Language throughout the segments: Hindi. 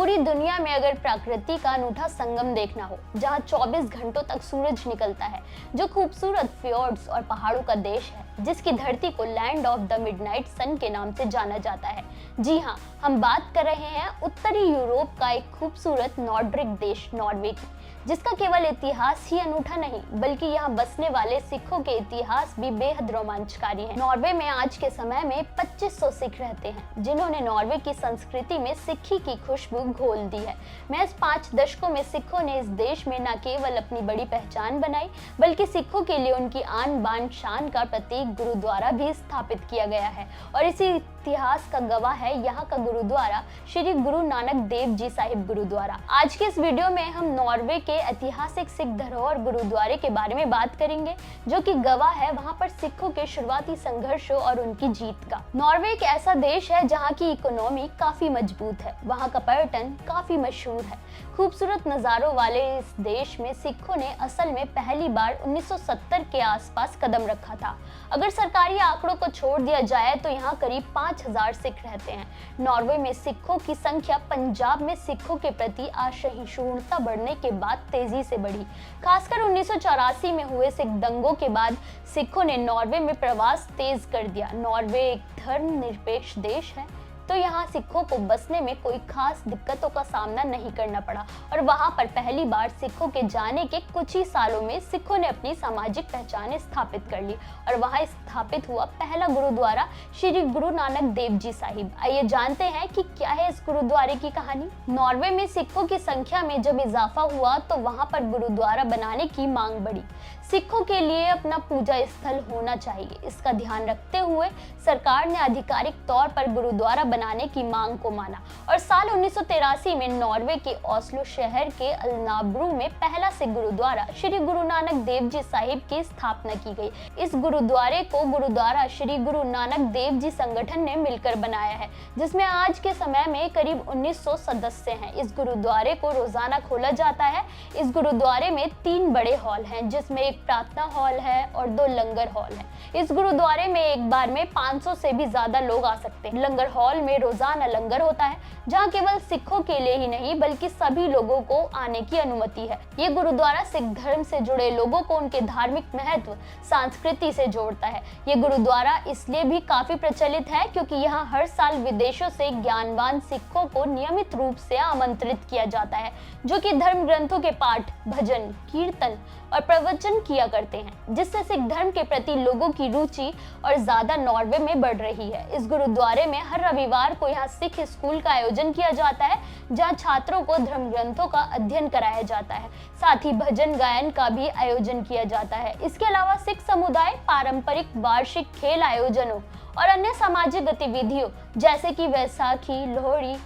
पूरी दुनिया में अगर प्रकृति का अनूठा संगम देखना हो, जहां 24 घंटों तक सूरज निकलता है, जो खूबसूरत फ्योर्ड्स और पहाड़ों का देश है, जिसकी धरती को लैंड ऑफ द मिडनाइट सन के नाम से जाना जाता है। जी हाँ, हम बात कर रहे हैं उत्तरी यूरोप का एक खूबसूरत नॉर्डिक देश नॉर्वे की, जिसका केवल इतिहास ही अनूठा नहीं, बल्कि यहाँ बसने वाले सिखों के इतिहास भी बेहद रोमांचकारी है। नॉर्वे में आज के समय में 2500 सिख रहते हैं, जिन्होंने नॉर्वे की संस्कृति में सिक्खी की खुशबू घोल दी है। महज 5 दशकों में सिखों ने इस देश में न केवल अपनी बड़ी पहचान बनाई, बल्कि सिखों के लिए उनकी आन बान शान का प्रतीक गुरुद्वारा भी स्थापित किया गया है। और इसी इतिहास का गवाह है यहाँ का गुरुद्वारा श्री गुरु नानक देव जी साहिब गुरुद्वारा। आज के इस वीडियो में हम नॉर्वे के ऐतिहासिक सिख धरोहर गुरुद्वारे के बारे में बात करेंगे, जो कि गवाह है वहाँ पर सिखों के शुरुआती संघर्षों और उनकी जीत का। नॉर्वे एक ऐसा देश है जहाँ की इकोनॉमी काफी मजबूत है, वहाँ का पर्यटन काफी मशहूर है। खूबसूरत नजारों वाले इस देश में सिखों ने असल में पहली बार 1970 के आसपास कदम रखा था। अगर सरकारी आंकड़ों को छोड़ दिया जाए तो यहाँ करीब 5000 सिख रहते हैं। नॉर्वे में सिखों की संख्या पंजाब में सिखों के प्रति असहिष्णुता बढ़ने के बाद तेजी से बढ़ी। खासकर 1984 में हुए सिख दंगों के बाद सिखों ने नॉर्वे में प्रवास तेज कर दिया। नॉर्वे एक धर्मनिरपेक्ष देश है, तो यहाँ सिखों को बसने में कोई खास दिक्कतों का सामना नहीं करना पड़ा और वहाँ पर पहली बार सिखों के जाने के कुछ ही सालों में सिखों ने अपनी सामाजिक पहचान स्थापित कर ली और वहाँ स्थापित हुआ पहला गुरुद्वारा श्री गुरु नानक देव जी साहिब। आइए जानते हैं कि क्या है इस गुरुद्वारे की कहानी। नॉर्वे में सिखों की संख्या में जब इजाफा हुआ तो वहाँ पर गुरुद्वारा बनाने की मांग बढ़ी। सिखों के लिए अपना पूजा स्थल होना चाहिए, इसका ध्यान रखते हुए सरकार ने आधिकारिक तौर पर गुरुद्वारा बनाने की मांग को माना और साल 1983 में नॉर्वे के ओस्लो शहर के अलनाब्रू में पहला सिख गुरुद्वारा श्री गुरु नानक देव जी साहिब की स्थापना की गई। इस गुरुद्वारे को गुरुद्वारा श्री गुरु नानक देव जी संगठन ने मिलकर बनाया है, जिसमें आज के समय में करीब 1900 सदस्य हैं। इस गुरुद्वारे को रोजाना खोला जाता है। इस गुरुद्वारे में 3 बड़े हॉल हैं, जिसमें एक प्रार्थना हॉल है और 2 लंगर हॉल है। इस गुरुद्वारे में एक बार में 500 से भी ज्यादा लोग आ सकते हैं। लंगर हॉल में रोजाना लंगर होता है, जहां केवल सिखों के लिए ही नहीं बल्कि सभी लोगों को आने की अनुमति है। ये गुरुद्वारा सिख धर्म से जुड़े लोगों को उनके धार्मिक महत्व, संस्कृति से जोड़ता है। ये गुरुद्वारा इसलिए भी काफी प्रचलित है क्योंकि यहाँ हर साल विदेशों से ज्ञानवान सिखों को नियमित रूप से आमंत्रित किया जाता है, जो कि धर्म ग्रंथों के पाठ, भजन, कीर्तन और प्रवचन किया करते हैं, जिससे सिख धर्म के प्रति लोगों की रुचि और ज्यादा नॉर्वे में बढ़ रही है। इस गुरुद्वारे में हर रविवार को यहाँ सिख स्कूल का आयोजन किया जाता है, जहाँ छात्रों को धर्म ग्रंथों का अध्ययन कराया जाता है। साथ ही भजन गायन का भी आयोजन किया जाता है। इसके अलावा सिख समुदाय पारंपरिक वार्षिक खेल आयोजनों और अन्य सामाजिक गतिविधियों जैसे कि वैसाखी, लोहड़ी,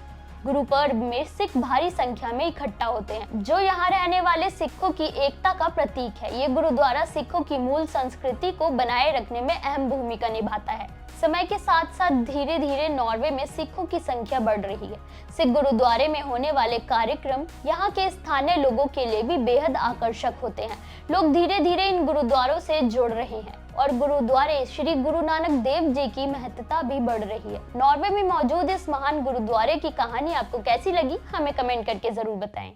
गुरुपर्व में सिख भारी संख्या में इकट्ठा होते हैं, जो यहाँ रहने वाले सिखों की एकता का प्रतीक है। ये गुरुद्वारा सिखों की मूल संस्कृति को बनाए रखने में अहम भूमिका निभाता है। समय के साथ साथ धीरे धीरे नॉर्वे में सिखों की संख्या बढ़ रही है। सिख गुरुद्वारे में होने वाले कार्यक्रम यहाँ के स्थानीय लोगों के लिए भी बेहद आकर्षक होते हैं। लोग धीरे धीरे इन गुरुद्वारों से जुड़ रहे हैं और गुरुद्वारे श्री गुरु नानक देव जी की महत्ता भी बढ़ रही है। नॉर्वे में मौजूद इस महान गुरुद्वारे की कहानी आपको कैसी लगी, हमें कमेंट करके जरूर बताएं।